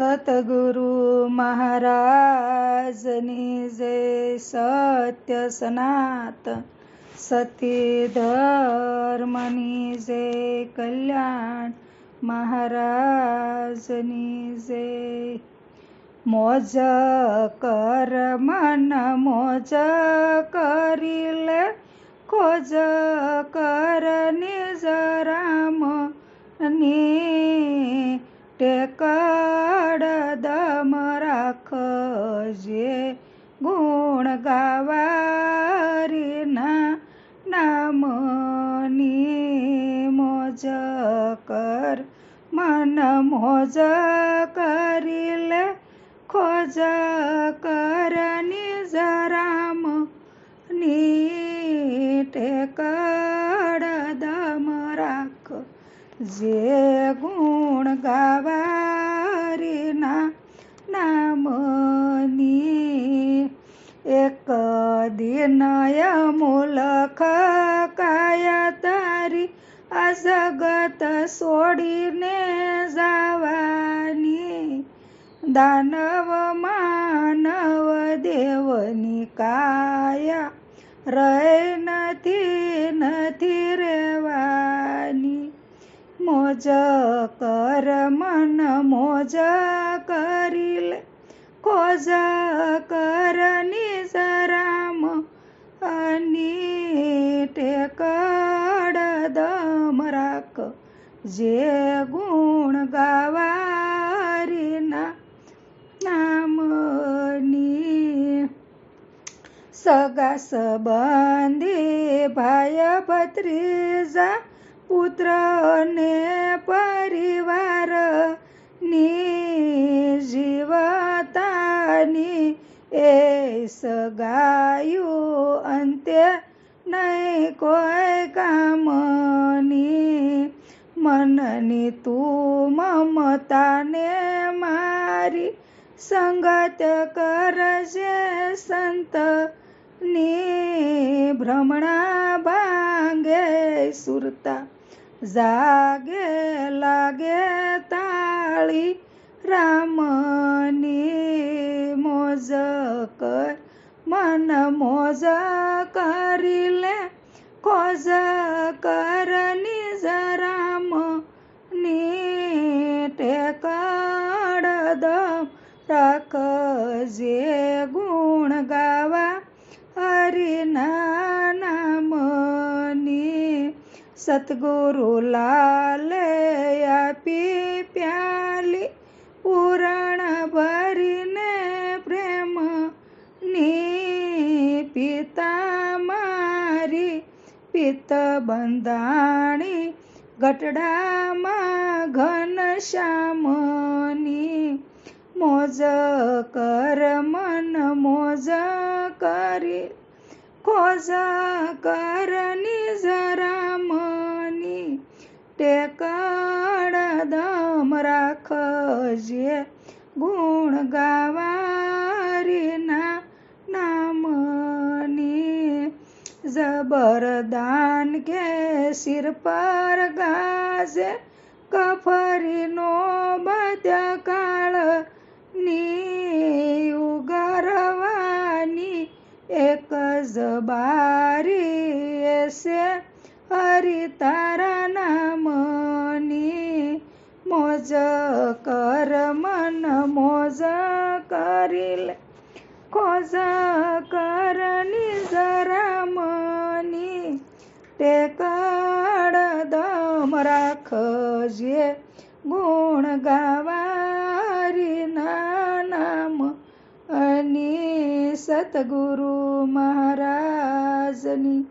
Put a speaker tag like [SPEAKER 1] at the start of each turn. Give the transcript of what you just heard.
[SPEAKER 1] સતગુરુ મહારાજની જય. સત્ય સનાતન સતી ધર્મની જય. કલ્યાણ મહારાજની જય. મોજ કર મન મોજ કરી લે, ખોજ કર નિજ રામ ની ટેકડ દમ રાખજે, ગુણ ગાવારીના નામની. મોજ કર મન મોજ કરી લે, ખોજ કર નિજ રામ ની ટેકડ દમ રાખ જે, ગુણ ગાવારીના નામની. એક દિન અમૂલખ કાય તારી આ જગત છોડીને જવાની, દાનવ માનવ દેવની કાયા રહી નથી રહેવાની. મોજ કર મન મોજ કરી લે, ખોજ કર નિજ રામ ની ટેકડ દમ રાખ જે, ગુણ ગાવારીના નામની. સગા સંબંધી ભાઈ ભત્રીજા પુત્ર ને પરિવાર ની જીવતાની એ સગાયું અંતે નહીં કોઈ કામની. મનની તું મમતાને મારી સંગત કરજે સંત ની, ભ્રમણા ભાંગે સુરતા જાગે લાગે તાળી રામની. મોજ કર મન મોજ કરી લે, ખોજ કર નિજ રામ ની ટેકડ દમ રાખજે, ગુણ ગાવા હરિના નામની. સતગુરુ લાલે આપી પ્યાલી પૂરણ ભરીને પ્રેમ ની, પિતા મારી પિત્ત બંધાણી ગઢડામાં ઘનશ્યામની. મોજ કર મન મોજ કરી, ખોજ કર નિજ રામની ટેકડ દમ રાખજે, ગુણ ગાવારીના નામની. જબરદાન કે સિર પર ગાજે, કફરીનો બધકાળ ની ઉગરવાની એક જબારી એસે હરિ તારા નામની. મોજ કર મન મોજ કરી લે, ખોજ કર નિજ રામની ટેકડ દમ રાખજે, ગુણ ગાવારીના નામની. સતગુરુ મહારાજની